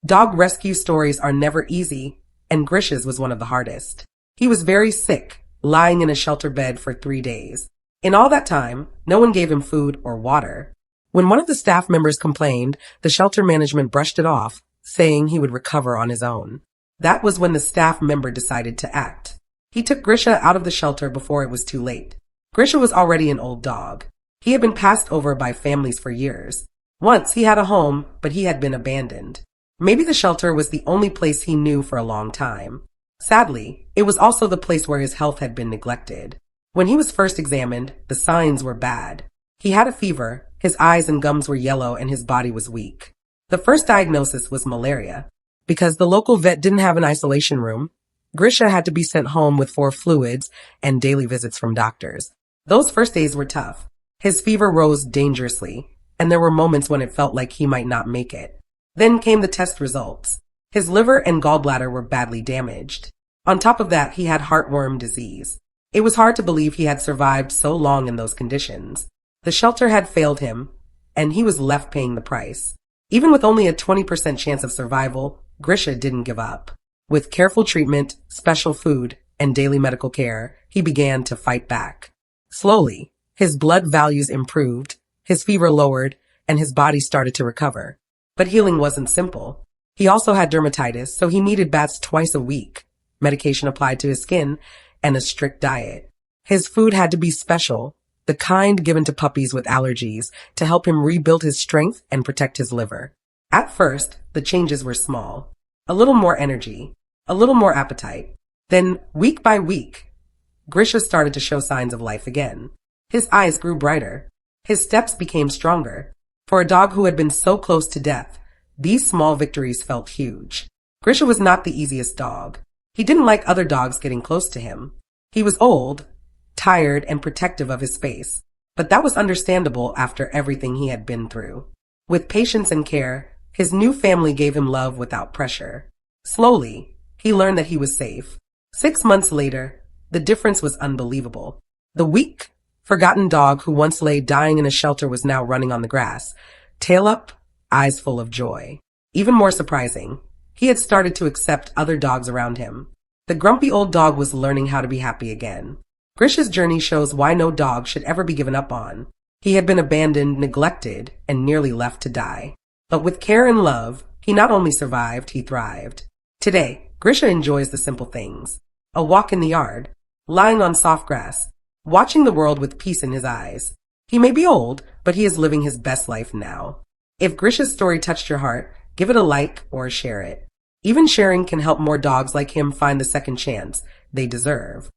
Dog rescue stories are never easy, and Grisha's was one of the hardest. He was very sick, lying in a shelter bed for 3 days. In all that time, no one gave him food or water. When one of the staff members complained, the shelter management brushed it off, saying he would recover on his own. That was when the staff member decided to act. He took Grisha out of the shelter before it was too late. Grisha was already an old dog. He had been passed over by families for years. Once he had a home, but he had been abandoned. Maybe the shelter was the only place he knew for a long time. Sadly, it was also the place where his health had been neglected. When he was first examined, the signs were bad. He had a fever, his eyes and gums were yellow, and his body was weak. The first diagnosis was malaria. Because the local vet didn't have an isolation room, Grisha had to be sent home with 4 fluids and daily visits from doctors. Those first days were tough. His fever rose dangerously, and there were moments when it felt like he might not make it. Then came the test results. His liver and gallbladder were badly damaged. On top of that, he had heartworm disease. It was hard to believe he had survived so long in those conditions. The shelter had failed him, and he was left paying the price. Even with only a 20% chance of survival, Grisha didn't give up. With careful treatment, special food, and daily medical care, he began to fight back. Slowly, his blood values improved, his fever lowered, and his body started to recover. But healing wasn't simple. He also had dermatitis, so he needed baths twice a week, medication applied to his skin, and a strict diet. His food had to be special, the kind given to puppies with allergies, to help him rebuild his strength and protect his liver. At first, the changes were small. A little more energy, a little more appetite. Then, week by week, Grisha started to show signs of life again. His eyes grew brighter. His steps became stronger. For a dog who had been so close to death, these small victories felt huge. Grisha was not the easiest dog. He didn't like other dogs getting close to him. He was old, tired, and protective of his space. But that was understandable after everything he had been through. With patience and care, his new family gave him love without pressure. Slowly, he learned that he was safe. 6 months later, the difference was unbelievable. The weak, forgotten dog who once lay dying in a shelter was now running on the grass, tail up, eyes full of joy. Even more surprising, he had started to accept other dogs around him. The grumpy old dog was learning how to be happy again. Grisha's journey shows why no dog should ever be given up on. He had been abandoned, neglected, and nearly left to die. But with care and love, he not only survived, he thrived. Today, Grisha enjoys the simple things. A walk in the yard, lying on soft grass, watching the world with peace in his eyes. He may be old, but he is living his best life now. If Grisha's story touched your heart, give it a like or share it. Even sharing can help more dogs like him find the second chance they deserve.